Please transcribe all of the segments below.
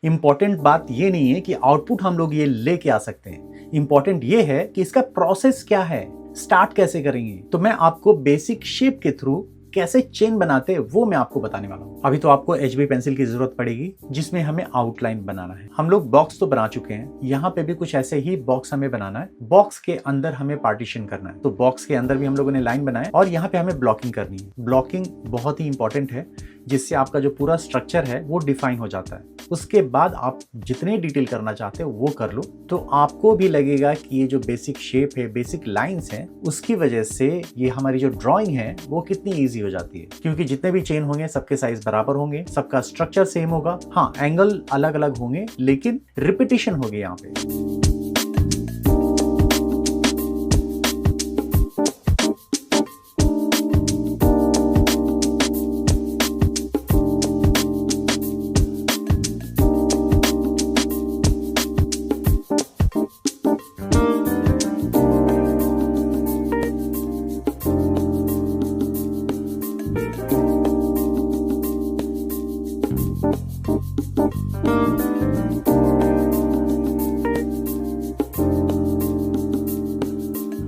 Important बात ये नहीं है कि आउटपुट हम लोग ये लेके आ सकते हैं, इंपॉर्टेंट ये है कि इसका प्रोसेस क्या है, स्टार्ट कैसे करेंगे। तो मैं आपको बेसिक शेप के थ्रू कैसे चेन बनाते हैं वो मैं आपको बताने वाला हूँ। अभी तो आपको HB पेंसिल की जरूरत पड़ेगी जिसमें हमें आउटलाइन बनाना है। हम लोग बॉक्स तो बना चुके हैं, यहाँ पे भी कुछ ऐसे ही बॉक्स हमें बनाना है। बॉक्स के अंदर हमें पार्टीशन करना है, तो बॉक्स के अंदर भी हम लोगों ने लाइन बनाया और यहाँ पे हमें ब्लॉकिंग करनी है। ब्लॉकिंग बहुत ही इंपॉर्टेंट है, जिससे आपका जो पूरा स्ट्रक्चर है वो डिफाइन हो जाता है। उसके बाद आप जितने डिटेल करना चाहते हो वो कर लो, तो आपको भी लगेगा कि ये जो बेसिक शेप है, बेसिक लाइंस हैं, उसकी वजह से ये हमारी जो ड्राइंग है वो कितनी ईजी हो जाती है। क्योंकि जितने भी चेन होंगे सबके साइज बराबर होंगे, सबका स्ट्रक्चर सेम होगा। हाँ, एंगल अलग अलग होंगे लेकिन रिपीटिशन होगी यहाँ पे।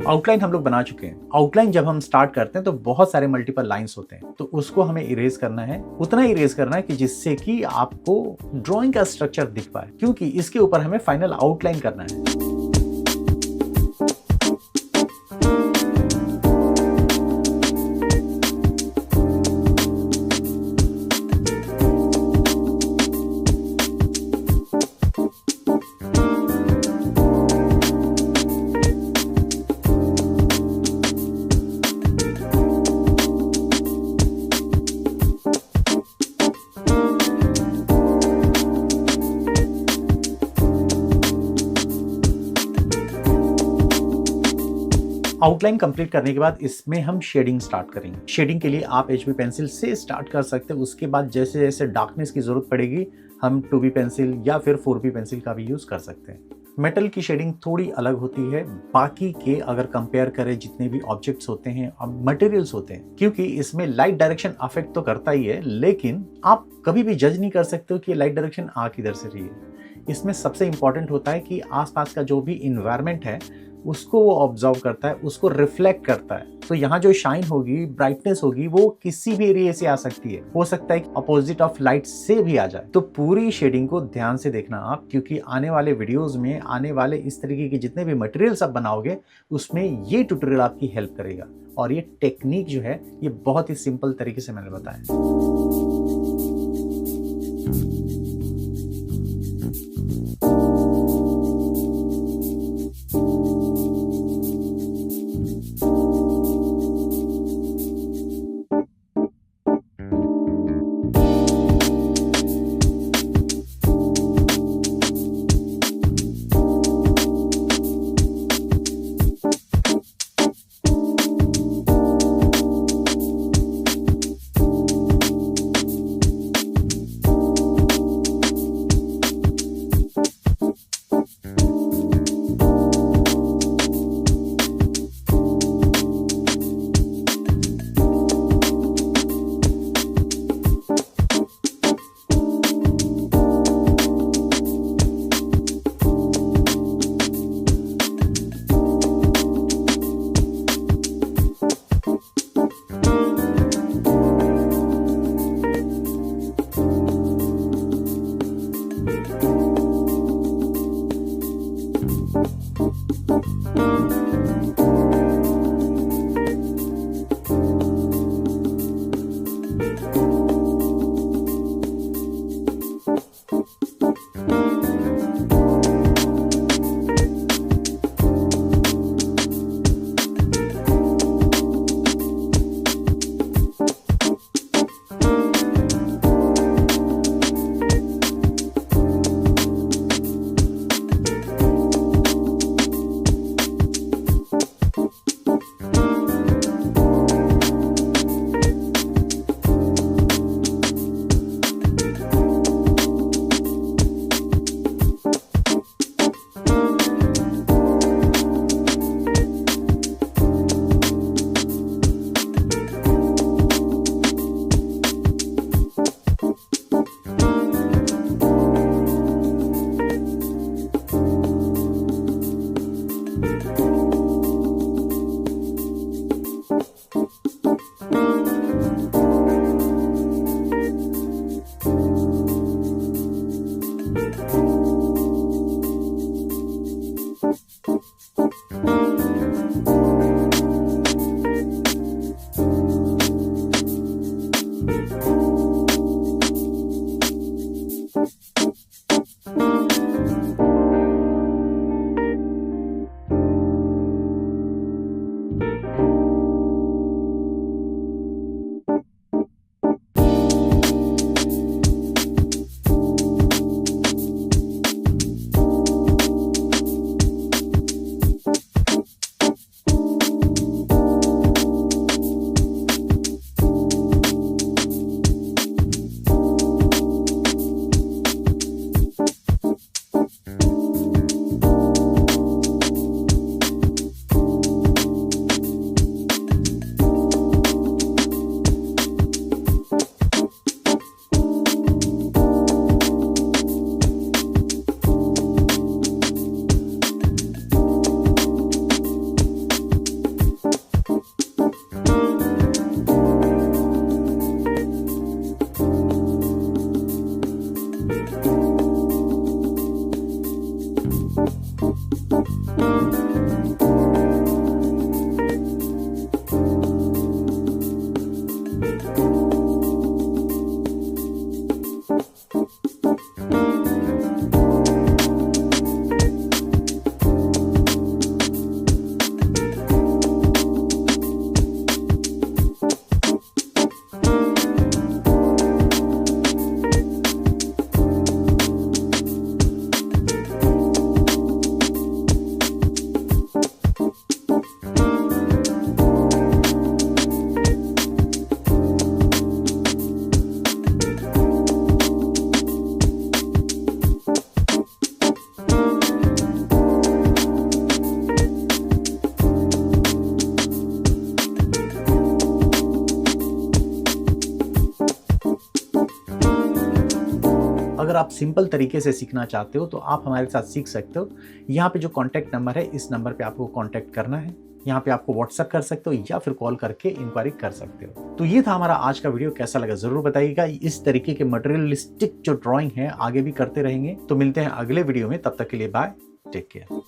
आउटलाइन हम लोग बना चुके हैं। आउटलाइन जब हम स्टार्ट करते हैं तो बहुत सारे मल्टीपल लाइंस होते हैं, तो उसको हमें इरेज करना है, उतना इरेज करना है कि जिससे कि आपको ड्राइंग का स्ट्रक्चर दिख पाए, क्योंकि इसके ऊपर हमें फाइनल आउटलाइन करना है। आउटलाइन कंप्लीट करने के बाद इसमें हम शेडिंग स्टार्ट करेंगे। शेडिंग के लिए आप HB पेंसिल से स्टार्ट कर सकते हैं, उसके बाद जैसे जैसे डार्कनेस की जरूरत पड़ेगी हम 2B पेंसिल या फिर 4B पेंसिल का भी यूज कर सकते हैं। मेटल की शेडिंग थोड़ी अलग होती है बाकी के, अगर कंपेयर करें जितने भी ऑब्जेक्ट्स होते हैं और मटेरियल्स होते हैं, क्योंकि इसमें लाइट डायरेक्शन अफेक्ट तो करता ही है, लेकिन आप कभी भी जज नहीं कर सकते हो कि लाइट डायरेक्शन आ किधर से रही है। इसमें सबसे इंपॉर्टेंट होता है कि आसपास का जो भी इन्वायरमेंट है उसको वो ऑब्जर्व करता है, उसको रिफ्लेक्ट करता है। तो यहाँ जो शाइन होगी, ब्राइटनेस होगी, वो किसी भी एरिया से आ सकती है, हो सकता है कि अपोजिट ऑफ लाइट से भी आ जाए। तो पूरी शेडिंग को ध्यान से देखना आप, क्योंकि आने वाले वीडियोस में आने वाले इस तरीके के जितने भी मटेरियल्स आप बनाओगे उसमें ये ट्यूटोरियल आपकी हेल्प करेगा। और ये टेक्निक जो है ये बहुत ही सिंपल तरीके से मैंने बताया। अगर आप सिंपल तरीके से सीखना चाहते हो तो आप हमारे साथ सीख सकते हो। यहाँ पे जो कॉन्टैक्ट नंबर है, इस नंबर पे आपको कॉन्टैक्ट करना है। यहाँ पे आपको व्हाट्सएप कर सकते हो या फिर कॉल करके इंक्वायरी कर सकते हो। तो ये था हमारा आज का वीडियो, कैसा लगा जरूर बताइएगा। इस तरीके के मटेरियलिस्टिक जो ड्राइंग है आगे भी करते रहेंगे। तो मिलते हैं अगले वीडियो में, तब तक के लिए बाय, टेक केयर।